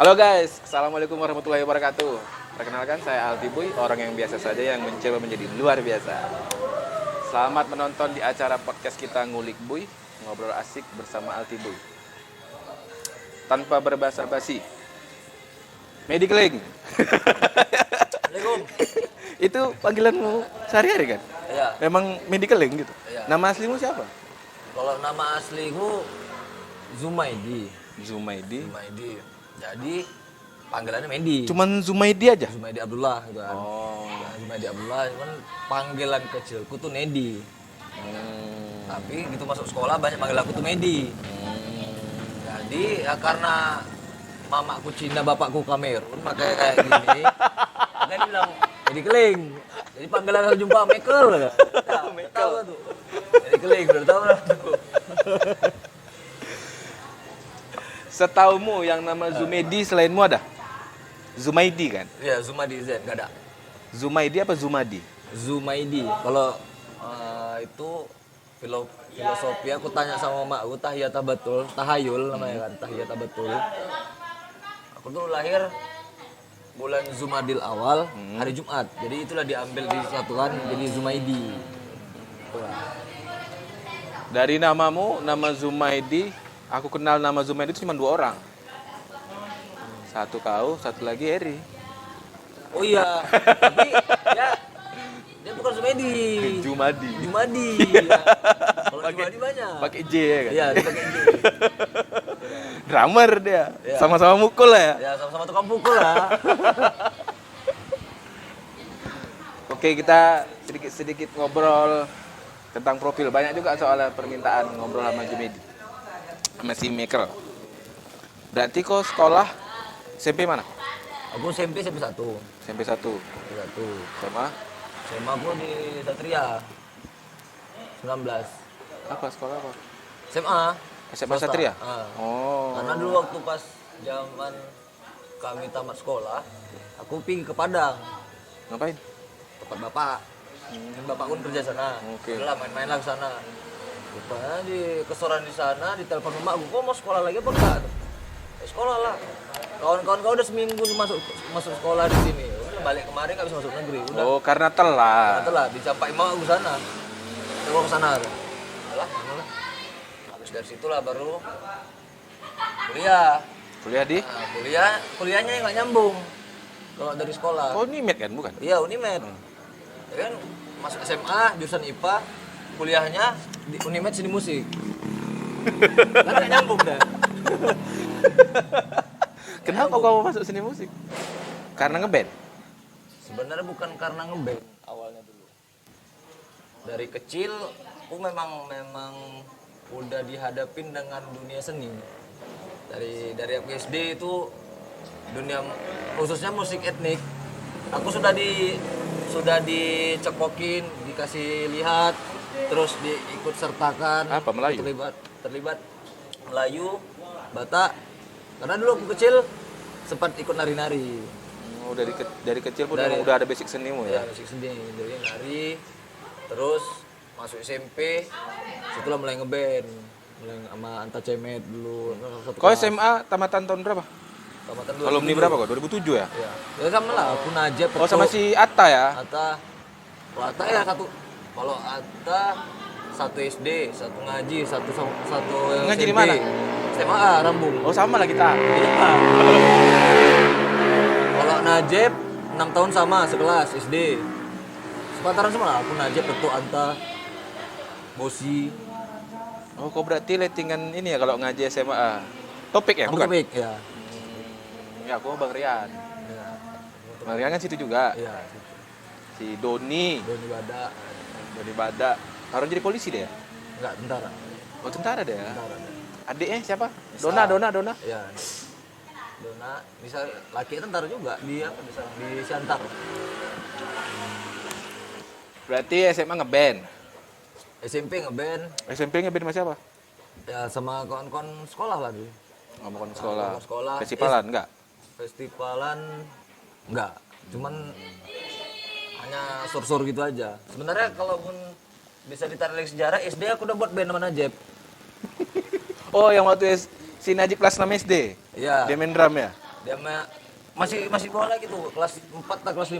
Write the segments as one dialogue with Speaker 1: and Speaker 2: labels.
Speaker 1: Halo guys, Assalamualaikum warahmatullahi wabarakatuh. Perkenalkan saya Altiboy, orang yang biasa saja yang mencoba menjadi luar biasa. Selamat menonton di acara podcast kita Ngulik Boy, ngobrol asik bersama Altiboy. Tanpa berbasa-basi. Medicling.
Speaker 2: Assalamualaikum.
Speaker 1: Itu panggilanmu sehari-hari kan?
Speaker 2: Iya.
Speaker 1: Memang Medicling gitu.
Speaker 2: Iya.
Speaker 1: Nama aslimu siapa?
Speaker 2: Kalau nama asliku Zumaidi.
Speaker 1: Zumaidi.
Speaker 2: Zumaidi. Jadi panggilannya Medi.
Speaker 1: Cuman Zumaidi aja?
Speaker 2: Zumaidi Abdullah gitu kan.
Speaker 1: Oh.
Speaker 2: Ya, Zumaidi Abdullah, cuman panggilan kecilku tuh Nedi. Tapi gitu masuk sekolah banyak manggil aku tuh Medi. Jadi ya karena mamaku Cina, bapakku Kamerun, makanya kayak gini. Makanya dia bilang Medi Keling. Jadi panggilan kalau jumpa Mekel. Ya, tahu lah tuh. Medi Keling, udah tahu lah tuh.
Speaker 1: Setaumu yang nama Zumedi selainmu ada? Zumaidi kan?
Speaker 2: Iya, Zumaidi Z, nggak ada.
Speaker 1: Zumaidi apa Zumadi?
Speaker 2: Zumaidi. Kalau itu filosofi aku tanya sama mak aku tahiyata betul, tahayul namanya kan, tahiyata betul. Aku tuh lahir bulan Zumadil awal, hari Jumat. Jadi itulah diambil disatukan jadi Zumaidi. Itulah.
Speaker 1: Dari namamu, nama Zumaidi, aku kenal nama Zumaidi itu cuma 2 orang. Satu kau, satu lagi Eri.
Speaker 2: Oh iya, tapi dia bukan Zumaidi.
Speaker 1: Jumadi.
Speaker 2: Jumadi. Ya. Kalau Jumadi banyak.
Speaker 1: Pakai J ya kan?
Speaker 2: Iya, dia pakai J.
Speaker 1: Drummer dia.
Speaker 2: Iya.
Speaker 1: Sama-sama mukul lah ya.
Speaker 2: Ya sama-sama tukang pukul lah.
Speaker 1: Oke, kita sedikit ngobrol tentang profil. Banyak juga soal permintaan ngobrol sama Jumedi. Sama si Mekel. Berarti kau sekolah SMP mana?
Speaker 2: Aku SMP 1.
Speaker 1: SMP 1.
Speaker 2: SMP 1.
Speaker 1: Sama
Speaker 2: SMA aku di Satria 19.
Speaker 1: apa sekolah apa?
Speaker 2: SMA.
Speaker 1: SMA
Speaker 2: swasta.
Speaker 1: Satria?
Speaker 2: Ah.
Speaker 1: Oh.
Speaker 2: Karena dulu waktu pas zaman kami tamat sekolah, aku pergi ke Padang,
Speaker 1: Ngapain?
Speaker 2: tempat bapak. Dan bapak pun kerja sana.
Speaker 1: Oke.
Speaker 2: Udah lah main-main lah ke sana. Rupanya di kesoran di sana, di telepon emak gue, kok mau sekolah lagi apa enggak? Sekolah lah. Kawan-kawan kau udah seminggu masuk sekolah di sini. Udah balik kemarin nggak bisa masuk negeri. Udah.
Speaker 1: Oh, karena telat.
Speaker 2: Telah dicapai emak aku sana. Aku ke sana. Alah, lah. Habis dari situlah baru kuliah.
Speaker 1: Kuliah di?
Speaker 2: Nah, kuliahnya nggak nyambung. Kalau dari sekolah.
Speaker 1: Oh, Unimed kan, bukan?
Speaker 2: Iya, Unimed. Ya kan masuk SMA jurusan IPA, kuliahnya di Unimed seni musik. Kan nggak nyambung dah.
Speaker 1: Kenapa kamu masuk seni musik? Karena ngeband?
Speaker 2: Sebenarnya bukan karena ngeband awalnya dulu. Dari kecil aku memang udah dihadapin dengan dunia seni. Dari aku SD itu dunia khususnya musik etnik. Aku sudah dicekokin, dikasih lihat, terus diikut sertakan.
Speaker 1: Apa, Melayu?
Speaker 2: Terlibat Melayu, Batak. Karena dulu aku kecil sempat ikut nari-nari.
Speaker 1: Oh, dari kecil pun
Speaker 2: Dari-
Speaker 1: memang udah ada basic senimu
Speaker 2: Ya,
Speaker 1: ya?
Speaker 2: musik seni, dari nari. Terus masuk SMP, situlah mulai ngeband. Mulai sama Anta Cemet dulu. Satu
Speaker 1: Kau
Speaker 2: kelas.
Speaker 1: SMA tamatan tahun berapa?
Speaker 2: Tamatan dulu.
Speaker 1: Alumni berapa kau? 2007 ya?
Speaker 2: Ya. Ya sama lah, aku Najib.
Speaker 1: Oh, sama si Atta ya?
Speaker 2: Atta. Kalau Atta ya satu. Kalau Atta satu SD, satu ngaji, satu yang
Speaker 1: Ngaji di
Speaker 2: SMP.
Speaker 1: mana?
Speaker 2: SMA Rambung.
Speaker 1: Oh, sama lah kita.
Speaker 2: Iya. Kalau Najib 6 tahun sama sekelas SD. Sepantaran semua lah. Aku Najib, Tetu, Anta, Bosi.
Speaker 1: Oh, kau berarti lettingan ini ya kalau ngaji SMA? Topik ya, bukan?
Speaker 2: Topik, ya.
Speaker 1: Ya, aku Bang Rian.
Speaker 2: Ya.
Speaker 1: Bang Rian kan situ juga.
Speaker 2: Iya.
Speaker 1: Si Doni,
Speaker 2: Doni Bada.
Speaker 1: Doni Badak. Sekarang jadi polisi dia?
Speaker 2: Enggak, tentara.
Speaker 1: Oh, tentara dia.
Speaker 2: Tentara.
Speaker 1: Adiknya siapa?
Speaker 2: Nisa.
Speaker 1: Dona.
Speaker 2: Iya. Dona, bisa laki tentara juga di apa di sana di Siantar.
Speaker 1: Berarti SMA ngeband.
Speaker 2: SMP ngeband
Speaker 1: SMP ngeband sama siapa?
Speaker 2: ya sama kawan-kawan sekolah lah di
Speaker 1: Ngomongin sekolah.
Speaker 2: Ngomong sekolah.
Speaker 1: Festivalan enggak?
Speaker 2: festivalan enggak, cuman hanya sur-sur gitu aja. Sebenarnya kalaupun bisa ditarik sejarah, SD aku udah buat band sama Najib.
Speaker 1: Oh, yang waktu si Najib kelas 6 SD.
Speaker 2: Iya.
Speaker 1: Dia main drum ya?
Speaker 2: Dia masih bola gitu, kelas 4 atau kelas 5.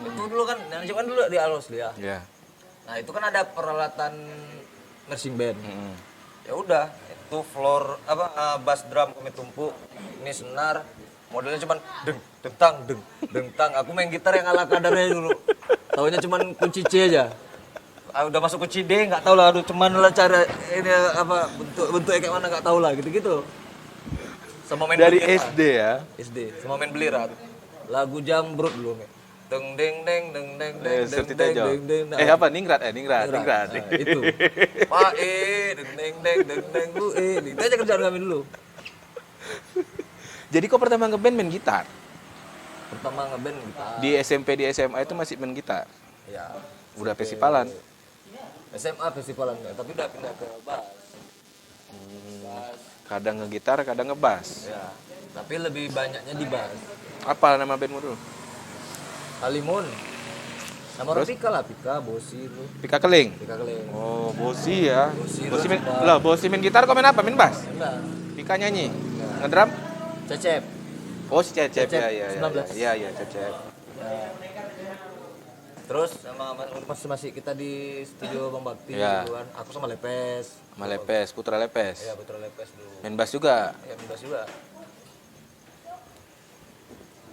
Speaker 2: Itu dulu kan, yang kan dulu di Australia.
Speaker 1: Iya.
Speaker 2: Nah, itu kan ada peralatan marching band. Ya udah, itu floor bass drum kami tumpuk, ini senar, modelnya cuman deng tang. Aku main gitar yang ala kadarnya dulu. Taunya cuman kunci C aja. Udah masuk kunci D nggak tahu lah, aduh cuman lah cara ini apa bentuknya kayak mana nggak tahu lah gitu-gitu. Sama main
Speaker 1: Dari
Speaker 2: belirat.
Speaker 1: SD ya.
Speaker 2: SD, sama main belirat. Lagu Jambrut dulu nih. Deng deng deng deng deng deng
Speaker 1: Serti
Speaker 2: deng
Speaker 1: Tejo.
Speaker 2: deng deng. Nah,
Speaker 1: Apa Ningrat? Ningrat.
Speaker 2: Nah, itu. Pak deng deng deng deng deng lu itu aja kerjaan kami dulu.
Speaker 1: Jadi kok pertama ngeband main gitar?
Speaker 2: Pertama ngeband gitar.
Speaker 1: Di SMP, di SMA itu masih main gitar?
Speaker 2: Ya.
Speaker 1: Udah festivalan?
Speaker 2: SMA festivalan, tapi udah pindah ke bass. Bass.
Speaker 1: Kadang ngegitar, kadang ngebass.
Speaker 2: Ya. Tapi lebih banyaknya di bass.
Speaker 1: Apa nama bandmu dulu?
Speaker 2: Kalimun. Nama orang Pika lah, Pika, Bosi itu.
Speaker 1: Pika Keling?
Speaker 2: Pika Keling.
Speaker 1: Oh, Bosi ya.
Speaker 2: Bosi
Speaker 1: main,
Speaker 2: sudah.
Speaker 1: lah, Bosi main gitar, kau main apa? Main bass?
Speaker 2: Enggak.
Speaker 1: Pika nyanyi? Ngedrum?
Speaker 2: Cecep.
Speaker 1: Oh, si Cecep.
Speaker 2: Cecep,
Speaker 1: Ya,
Speaker 2: 19.
Speaker 1: Iya, Cecep.
Speaker 2: Terus sama masih kita di studio Bang Bakti
Speaker 1: Ya.
Speaker 2: gitu kan. Aku sama Lepes.
Speaker 1: Sama Lepes, Putra Lepes.
Speaker 2: Ya, Putra Lepes dulu.
Speaker 1: Main bass juga.
Speaker 2: Ya, bebas juga.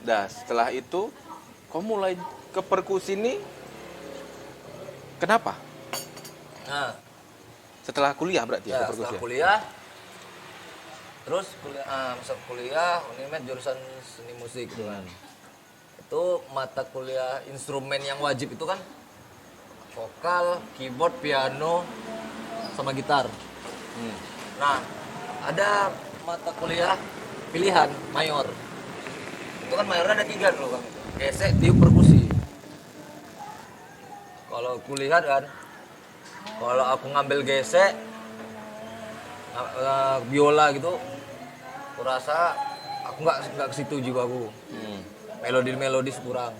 Speaker 1: Dah, setelah itu kau mulai ke perkusi ini kenapa?
Speaker 2: Nah,
Speaker 1: Setelah kuliah berarti ya,
Speaker 2: ya,
Speaker 1: ke perkusi.
Speaker 2: setelah
Speaker 1: Ya?
Speaker 2: kuliah terus masuk kuliah Unimed jurusan seni musik gitu kan. Itu mata kuliah instrumen yang wajib itu kan vokal, keyboard, piano, sama gitar. Nah, ada mata kuliah pilihan mayor. Itu kan mayornya ada 3 dulu kan. Gesek, tiup, perkusi. Kalau kuliah kan, kalau aku ngambil gesek, biola gitu, aku rasa aku nggak ke situ jiwaku. Melodi kurang.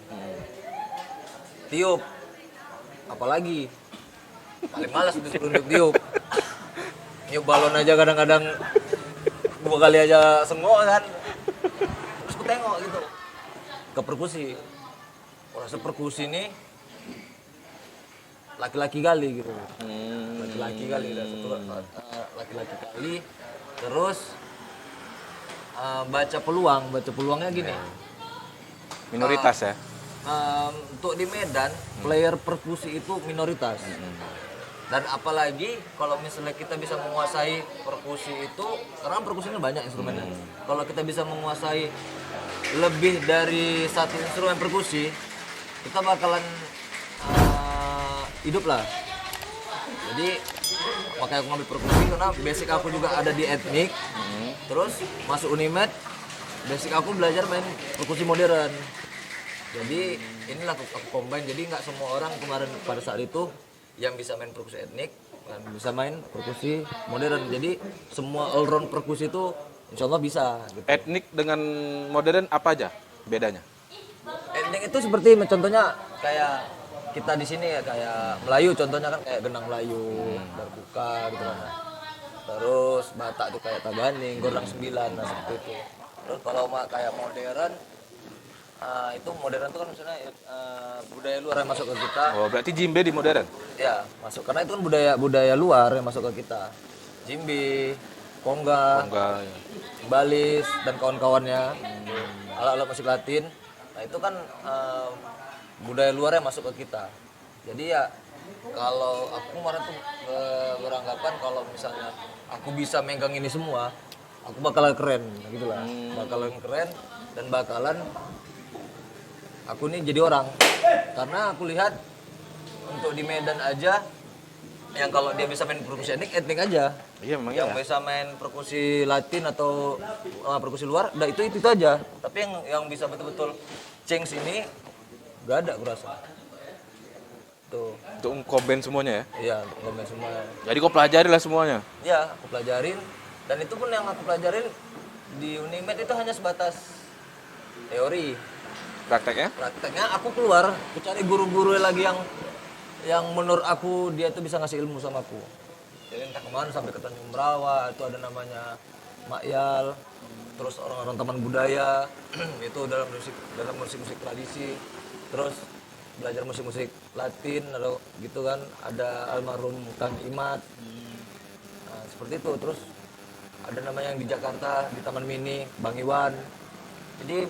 Speaker 2: Tiup, apalagi paling malas untuk tiup. Tiup balon aja kadang-kadang 2 kali aja semua kan. Terus aku tengok gitu ke perkusi. Aku rasa perkusi ini laki-laki kali gitu. Laki-laki kali, laki-laki kali. Terus baca peluangnya gini.
Speaker 1: Minoritas ya.
Speaker 2: Untuk di Medan, player perkusi itu minoritas. Dan apalagi kalau misalnya kita bisa menguasai perkusi itu, karena perkusi ini banyak instrumennya. Kalau kita bisa menguasai lebih dari 1 instrumen perkusi, kita bakalan hidup lah. Jadi makanya aku ngambil perkusi karena basic aku juga ada di etnik. Terus masuk Unimed, basic aku belajar main perkusi modern. Jadi inilah aku combine. Jadi nggak semua orang kemarin pada saat itu yang bisa main perkusi etnik dan bisa main perkusi modern. Jadi semua all round perkusi itu insya Allah bisa. Gitu.
Speaker 1: Etnik dengan modern apa aja bedanya?
Speaker 2: Etnik itu seperti contohnya kayak kita di sini ya kayak Melayu, contohnya kan kayak genang Melayu, berbuka gitu kan. Terus Batak tuh kayak Taganing, Gondang 9, nah seperti itu. Terus kalau kayak modern, itu modern tuh kan misalnya budaya luar yang masuk ke kita.
Speaker 1: Oh, berarti jimbe di modern?
Speaker 2: Ya, masuk. Karena itu kan budaya luar yang masuk ke kita. Jimbe, Kongga,
Speaker 1: Enggak.
Speaker 2: Balis, dan kawan-kawannya. Alat-alat musik Latin. Nah itu kan budaya luar yang masuk ke kita. Jadi ya kalau aku kemarin tuh beranggapan kalau misalnya aku bisa megang ini semua, aku bakalan keren, gitu lah. Bakalan keren dan bakalan aku nih jadi orang. Karena aku lihat untuk di Medan aja, yang kalau dia bisa main perkusi etnik aja.
Speaker 1: Iya memang
Speaker 2: Yang
Speaker 1: ya.
Speaker 2: bisa main perkusi Latin atau perkusi luar, udah itu aja. Tapi yang bisa betul-betul change ini gak ada aku rasa. Tuh.
Speaker 1: Untuk koben semuanya ya.
Speaker 2: Iya, ngomong semua.
Speaker 1: Jadi kau pelajari lah semuanya.
Speaker 2: Ya, aku pelajarin. Dan itu pun yang aku pelajarin di Unimed itu hanya sebatas teori.
Speaker 1: Prakteknya?
Speaker 2: Prakteknya aku keluar, aku cari guru-guru lagi yang menurut aku dia tuh bisa ngasih ilmu sama aku. Jadi entah kemana sampai ke Tanjung Merawa, itu ada namanya Makyal. terus orang-orang taman budaya itu dalam musik tradisi, terus belajar musik-musik Latin atau gitu kan, ada almarhum Kang Imat. Nah, seperti itu. Terus ada namanya yang di Jakarta di Taman Mini Bang Iwan. Jadi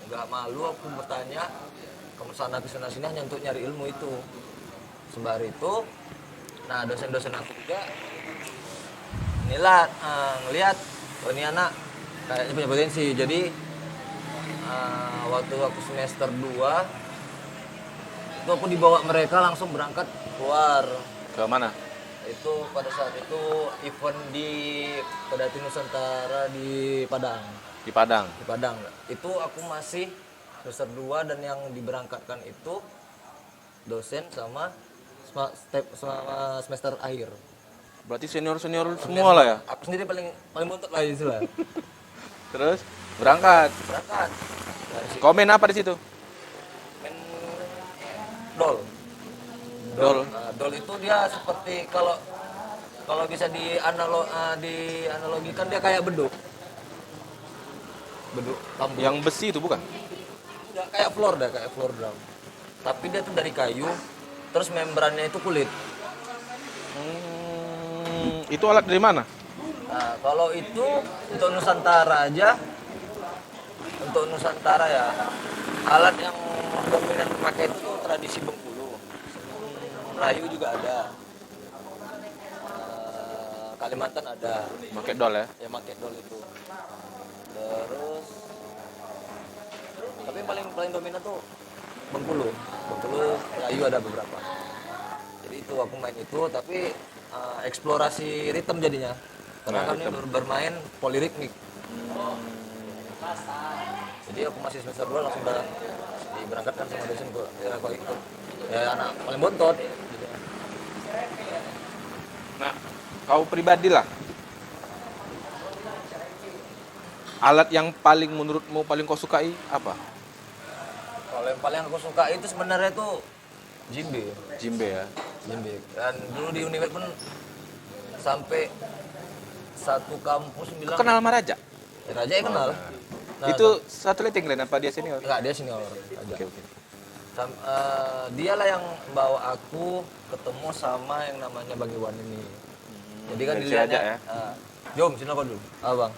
Speaker 2: nggak malu aku bertanya ke sana sini hanya untuk nyari ilmu itu. Sembari itu, nah dosen-dosen aku juga ngeliat oh ini anak kayaknya punya potensi. Jadi waktu aku semester 2 itu aku dibawa mereka langsung berangkat keluar.
Speaker 1: Ke mana?
Speaker 2: Itu pada saat itu event di Pedati Nusantara di Padang.
Speaker 1: Di Padang.
Speaker 2: Di Padang. Itu aku masih semester 2 dan yang diberangkatkan itu dosen sama semester akhir.
Speaker 1: Berarti senior semua lah ya.
Speaker 2: Aku sendiri paling bontot lah istilah.
Speaker 1: Terus berangkat.
Speaker 2: Dari situ
Speaker 1: Komen apa di situ?
Speaker 2: main dol.
Speaker 1: Dol.
Speaker 2: Nah, dol itu dia seperti kalau bisa dianalogikan dia kayak beduk lampu.
Speaker 1: Yang besi itu bukan?
Speaker 2: Nggak, kayak floor drum. Tapi dia tuh dari kayu, terus membrannya itu kulit.
Speaker 1: Itu alat dari mana?
Speaker 2: Nah, kalau itu untuk Nusantara aja, untuk Nusantara ya, alat yang dominan pakai itu tradisi Bengkulu. Melayu juga ada. Kalimantan ada.
Speaker 1: Pakai dol ya.
Speaker 2: Ya pakai dol itu. Terus tapi yang paling dominan tuh Bengkulu, Melayu ada beberapa. Jadi itu aku main itu, tapi eksplorasi ritme jadinya. Karena
Speaker 1: Nah,
Speaker 2: kami bermain poliritmik. Jadi aku masih semester 2 langsung diberangkatkan sama dosen ke daerah kau ikut. Ya anak paling bontot. Gitu.
Speaker 1: Nah, kau pribadi lah. Alat yang paling menurutmu paling kau sukai apa?
Speaker 2: Kalau yang paling aku suka itu sebenarnya tuh djembe.
Speaker 1: Djembe ya.
Speaker 2: Djembe. Dan dulu di Unimed pun sampai satu kampus bilang
Speaker 1: Kenal sama Raja?
Speaker 2: ya, Raja ya kenal. Nah,
Speaker 1: Itu satu letting lain apa dia senior?
Speaker 2: enggak, dia senior Raja.
Speaker 1: Oke.
Speaker 2: Dialah yang bawa aku ketemu sama yang namanya Bang Iwan ini. Jadi kan
Speaker 1: dari si
Speaker 2: dilihatnya,
Speaker 1: Raja ya?
Speaker 2: Jom, sini apa dulu? Abang.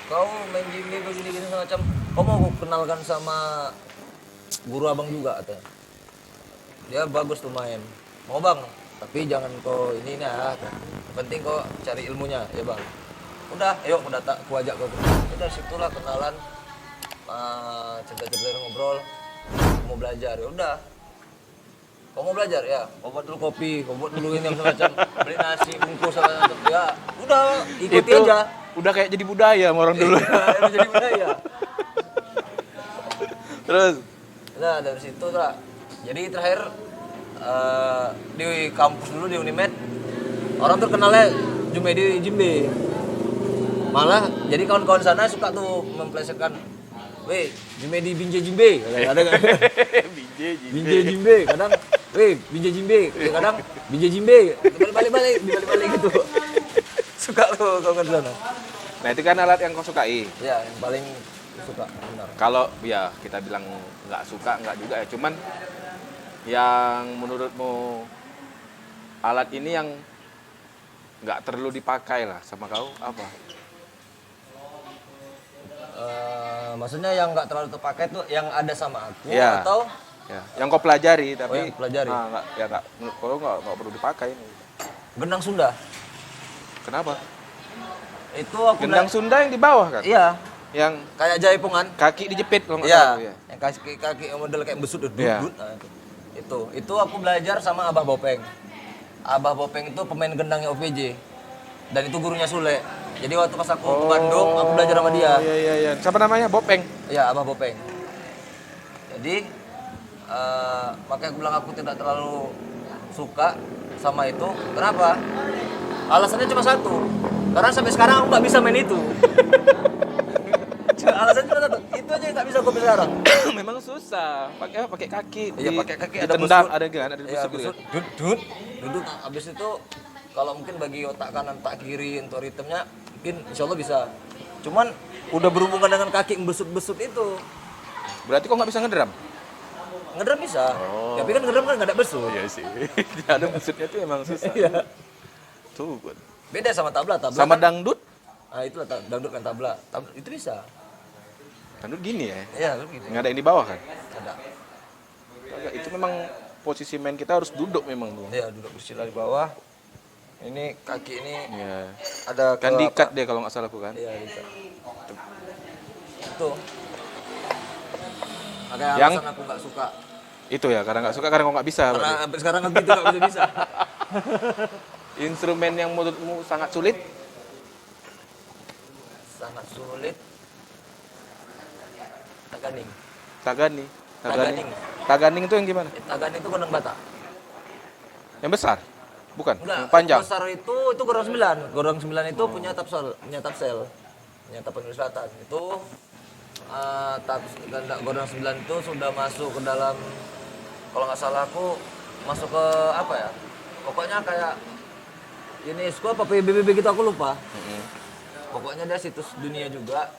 Speaker 2: Kau main gini begini semacam. Kau mau aku kenalkan sama guru abang juga katanya. Dia bagus tuh main. Mau bang, tapi jangan kau ini ya. Penting kau cari ilmunya ya bang. Udah, ayo aku ajak kau. Udah situlah kenalan. Cerita-cerita ngobrol. Mau belajar ya udah. Kau mau belajar ya? Kau buat dulu kopi, kau buat dulu ini macam beli nasi bungkus apa ya. Udah, ikuti
Speaker 1: Itu
Speaker 2: aja.
Speaker 1: udah kayak jadi budaya sama orang dulu.
Speaker 2: Udah jadi budaya.
Speaker 1: Terus
Speaker 2: Nah dari situ lah. Jadi terakhir di kampus dulu di Unimed orang tuh kenalnya Jumedi Jimbe. Malah jadi kawan-kawan sana suka tuh memplesetkan, weh Jumedi Binje Jimbe, ada kan? Binje Jimbe, kadang, weh Binje Jimbe, kadang Binje Jimbe, balik gitu. Suka tuh kawan sana.
Speaker 1: nah itu kan alat yang kau sukai.
Speaker 2: Ya yang paling suka benar.
Speaker 1: Kalau ya kita bilang nggak suka nggak juga ya, cuman yang menurutmu alat ini yang nggak perlu dipakai lah sama kau apa?
Speaker 2: Maksudnya yang nggak terlalu terpakai tuh yang ada sama aku
Speaker 1: Iya.
Speaker 2: atau
Speaker 1: Ya, yang kau pelajari tapi
Speaker 2: yang pelajari.
Speaker 1: Kalau nggak perlu dipakai.
Speaker 2: Gendang Sunda.
Speaker 1: Kenapa?
Speaker 2: Itu aku
Speaker 1: Gendang Sunda yang di bawah kan?
Speaker 2: Iya,
Speaker 1: Yang
Speaker 2: kayak jaipongan.
Speaker 1: kaki dijepit kalau nggak
Speaker 2: Iya.
Speaker 1: salah. Ya.
Speaker 2: Yang kaki model kayak besut
Speaker 1: Iya.
Speaker 2: nah, itu aku belajar sama Abah Bopeng. Abah Bopeng itu pemain gendangnya OVJ. Dan itu gurunya Sule. Jadi waktu pas aku ke Bandung, aku belajar sama dia.
Speaker 1: Iya. Siapa namanya? Bopeng.
Speaker 2: Iya, Abah Bopeng. Jadi makanya aku bilang aku tidak terlalu suka sama itu. Kenapa? Alasannya cuma satu. Karena sampai sekarang aku nggak bisa main itu. Alasannya cuma satu. Itu aja yang nggak bisa aku sekarang.
Speaker 1: Memang susah. Pakai kaki.
Speaker 2: Iya, pakai kaki ada
Speaker 1: ditendang,
Speaker 2: busut.
Speaker 1: ada kan? Ada
Speaker 2: Ya,
Speaker 1: busut gitu
Speaker 2: busut.
Speaker 1: kan?
Speaker 2: Duduk. Habis itu Kalau mungkin bagi otak kanan, otak kiri untuk ritmenya mungkin insya Allah bisa. Cuman udah berhubungan dengan kaki yang besut-besut itu.
Speaker 1: Berarti kok nggak bisa ngedrum?
Speaker 2: Ngedrum bisa. Tapi kan ngedrum kan nggak ada besut.
Speaker 1: Iya sih. Tidak ada maksudnya itu emang susah.
Speaker 2: Iya.
Speaker 1: Tuh, good.
Speaker 2: Beda sama tabla. Tabla
Speaker 1: Sama
Speaker 2: kan,
Speaker 1: dangdut?
Speaker 2: nah itulah dangdut kan tabla. Itu bisa.
Speaker 1: Dangdut gini ya?
Speaker 2: Iya, gitu.
Speaker 1: Nggak ada yang di bawah kan?
Speaker 2: Ada.
Speaker 1: Kagak, itu memang posisi main kita harus duduk memang tuh.
Speaker 2: Iya, duduk bersila di bawah. Ini kaki ini
Speaker 1: Iya.
Speaker 2: ada
Speaker 1: Kan
Speaker 2: ke
Speaker 1: diikat
Speaker 2: apa?
Speaker 1: dia kalau nggak salah bukan?
Speaker 2: Iya, diikat. Itu. Makanya
Speaker 1: Yang-
Speaker 2: alasan aku nggak suka.
Speaker 1: Itu ya, karena nggak suka karena kok nggak bisa.
Speaker 2: Karena
Speaker 1: berarti.
Speaker 2: sampai sekarang aku itu nggak bisa.
Speaker 1: Instrumen yang menurutmu sangat sulit?
Speaker 2: Sangat sulit. Taganing.
Speaker 1: Tagani.
Speaker 2: Taganing.
Speaker 1: Taganing itu yang gimana?
Speaker 2: Taganing itu gondang bata.
Speaker 1: Yang besar? Bukan?
Speaker 2: Enggak,
Speaker 1: Yang panjang?
Speaker 2: yang besar itu gondang 9. Gondang 9 itu punya tapsel, punya Tapanuli Selatan. Itu gondang 9 itu sudah masuk ke dalam, kalau nggak salah aku masuk ke apa ya? Pokoknya kayak UNESCO apa PBB gitu aku lupa. Pokoknya dia situs dunia juga.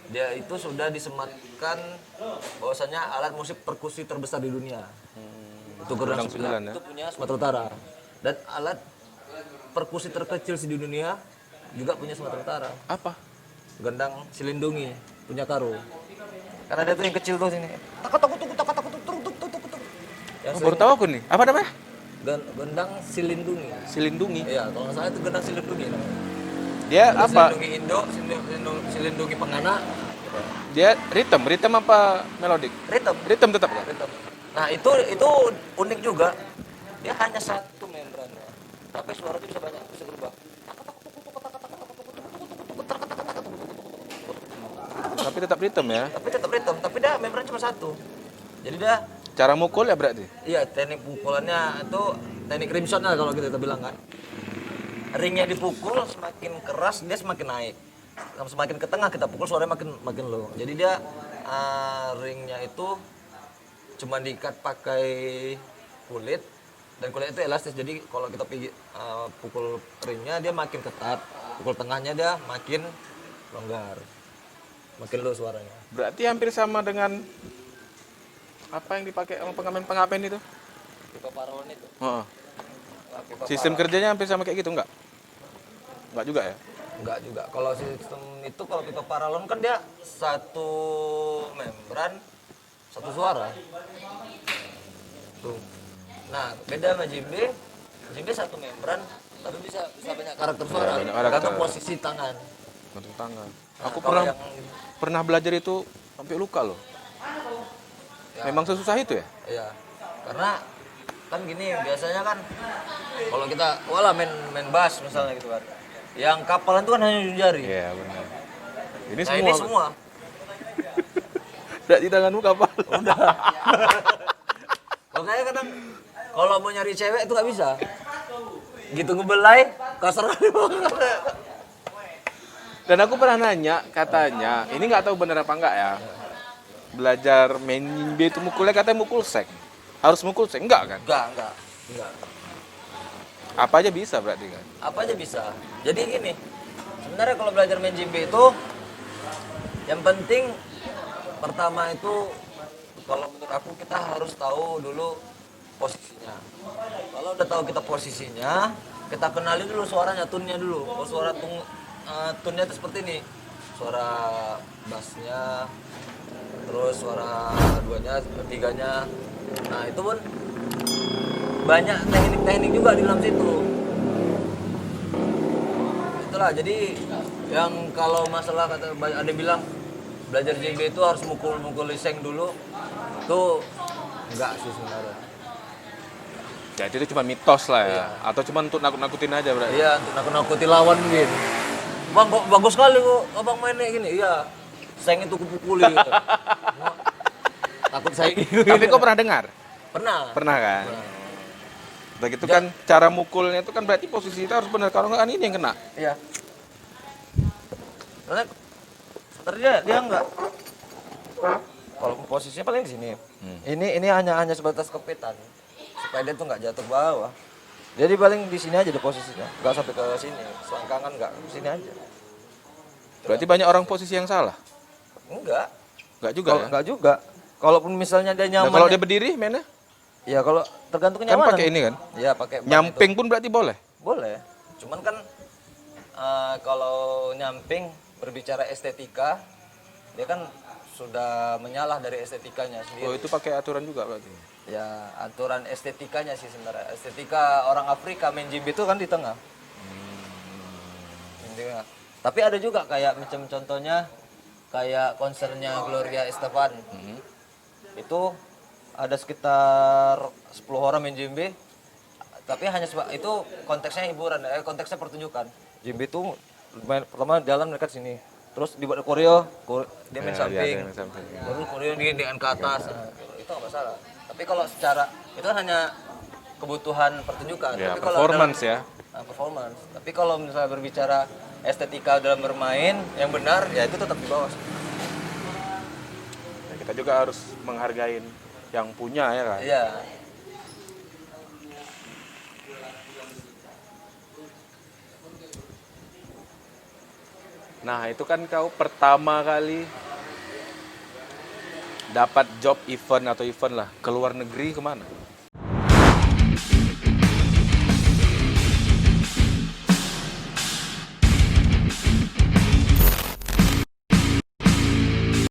Speaker 2: Dia itu sudah disematkan bahwasanya alat musik perkusi terbesar di dunia. Itu Gondang 9
Speaker 1: ya?
Speaker 2: itu punya Sumatera Utara. Dan alat perkusi terkecil di dunia juga punya Sumatera Utara.
Speaker 1: Apa?
Speaker 2: Gendang Silindungi punya Karo. Karena dia tuh yang kecil tuh sini. Takut.
Speaker 1: Oh, baru tahu aku nih. Apa namanya?
Speaker 2: Gendang Silindungi.
Speaker 1: Silindungi.
Speaker 2: Iya, kalau nggak salah itu gendang Silindungi.
Speaker 1: Dia
Speaker 2: Ada
Speaker 1: apa?
Speaker 2: Silindungi Indo, Silindungi Pengana,
Speaker 1: Dia rhythm apa melodik?
Speaker 2: ritme.
Speaker 1: Rhythm tetap kan?
Speaker 2: Ritme. Nah itu unik juga. Dia hanya satu membrannya, tapi suara itu bisa banyak, bisa berubah.
Speaker 1: Tapi tetap rhythm ya.
Speaker 2: Tapi tetap ritme, tapi dia membran cuma satu. Jadi dia,
Speaker 1: Cara mukul ya berarti?
Speaker 2: iya teknik pukulannya itu teknik rimshot lah kalau kita bilang kan. Ringnya dipukul semakin keras dia semakin naik. Semakin ke tengah kita pukul suaranya makin low. Jadi dia ringnya itu cuma diikat pakai kulit dan kulit itu elastis. Jadi kalau kita pukul ringnya dia makin ketat, pukul tengahnya dia makin longgar, makin low suaranya.
Speaker 1: Berarti hampir sama dengan apa yang dipakai sama pengamen itu?
Speaker 2: Pipa paralon itu.
Speaker 1: Heeh.
Speaker 2: Pipa
Speaker 1: Sistem kerjanya hampir sama kayak gitu enggak? Enggak juga ya?
Speaker 2: Enggak juga. Kalau sistem itu kalau pipa paralon kan dia satu membran satu suara. Tuh. Nah, beda sama jimbe. Jimbe satu membran tapi bisa banyak karakter suara.
Speaker 1: banyak karakter.
Speaker 2: Tergantung posisi tangan.
Speaker 1: Gantung tangan.
Speaker 2: Nah,
Speaker 1: Aku
Speaker 2: kalau
Speaker 1: pernah belajar itu sampai luka loh.
Speaker 2: Ya.
Speaker 1: Memang sesusah itu ya?
Speaker 2: Iya. Karena kan gini biasanya kan kalau kita main bass misalnya gitu kan. Yang kapalan itu kan hanya ujung jari.
Speaker 1: Iya benar. Ini
Speaker 2: Nah, ini semua.
Speaker 1: Berarti tanganmu kapal.
Speaker 2: Udah. Makanya kadang kalau mau nyari cewek itu nggak bisa. Gitu ngebelai, kasar kali banget.
Speaker 1: Dan aku pernah nanya, katanya, ini nggak tahu benar apa enggak ya. Belajar main jimbe itu mukulnya katanya mukul sek. Harus mukul sek, enggak kan?
Speaker 2: Enggak.
Speaker 1: Apa aja bisa berarti kan?
Speaker 2: Apa aja bisa. Jadi gini, sebenarnya kalau belajar main jimbe itu yang penting pertama itu kalau menurut aku kita harus tahu dulu posisinya. Kalau udah tahu kita posisinya, kita kenali dulu suaranya, tune-nya dulu. Oh, tune-nya itu seperti ini. Suara bassnya, terus suara duanya, tiganya. Nah, itu pun banyak teknik-teknik juga di dalam situ. Itulah, jadi yang kalau masalah kata ada bilang belajar jimbe itu harus mukul liseng dulu, itu enggak sih sebenarnya.
Speaker 1: Jadi itu cuma mitos lah ya.
Speaker 2: Iya.
Speaker 1: Atau cuma untuk nakut-nakutin aja berarti.
Speaker 2: Iya, untuk nakut-nakuti lawan mungkin. Bang, kok bagus sekali kok abang mainnya gini. Iya, seng itu kupukuli gitu. Takut saya gitu.
Speaker 1: Tapi kok pernah dengar?
Speaker 2: Pernah.
Speaker 1: Pernah kan?
Speaker 2: Pernah.
Speaker 1: Begitu kan cara mukulnya itu kan berarti posisi kita harus benar. Kalau enggak kan ini yang kena.
Speaker 2: Iya. Karena sebenarnya dia enggak. Kalau posisinya paling di sini. Ini hanya sebatas kepitan supaya dia tuh nggak jatuh ke bawah. Jadi paling di sini aja di posisinya, nggak sampai ke sini, selangkangan nggak, di sini aja.
Speaker 1: Berarti banyak orang posisi yang salah?
Speaker 2: Enggak,
Speaker 1: Enggak juga
Speaker 2: kalau
Speaker 1: ya?
Speaker 2: enggak juga. Kalaupun misalnya dia
Speaker 1: Nah,
Speaker 2: nyaman,
Speaker 1: kalau dia berdiri mainnya
Speaker 2: ya kalau tergantung
Speaker 1: kan
Speaker 2: kenyamanan.
Speaker 1: pakai ini kan?
Speaker 2: Ya pakai ban
Speaker 1: Nyamping
Speaker 2: itu.
Speaker 1: pun berarti boleh?
Speaker 2: Boleh. Cuman kan kalau nyamping berbicara estetika, dia kan sudah menyalah dari estetikanya
Speaker 1: Oh,
Speaker 2: sendiri.
Speaker 1: itu pakai aturan juga berarti.
Speaker 2: Ya aturan estetikanya sih sebenarnya. Estetika orang Afrika main jimbe itu kan di tengah. Di tengah. Tapi ada juga kayak macam contohnya kayak konsernya Gloria Estefan. Itu ada sekitar 10 orang main jimbe. Tapi hanya itu konteksnya hiburan, konteksnya pertunjukan. Jimbe itu pertama jalan mereka sini. Terus dibuat koreo, dia main samping. Baru koreo dia dengan ke atas. Nah, itu nggak masalah. Tapi kalau secara itu kan hanya kebutuhan pertunjukan.
Speaker 1: Ya,
Speaker 2: Tapi kalau
Speaker 1: performance ya.
Speaker 2: performance. Tapi kalau misalnya berbicara estetika dalam bermain yang benar, ya itu tetap di bawah.
Speaker 1: Ya, kita juga harus menghargai yang punya ya kan.
Speaker 2: Iya.
Speaker 1: Nah, itu kan kau pertama kali dapat job event atau event lah ke luar negeri kemana?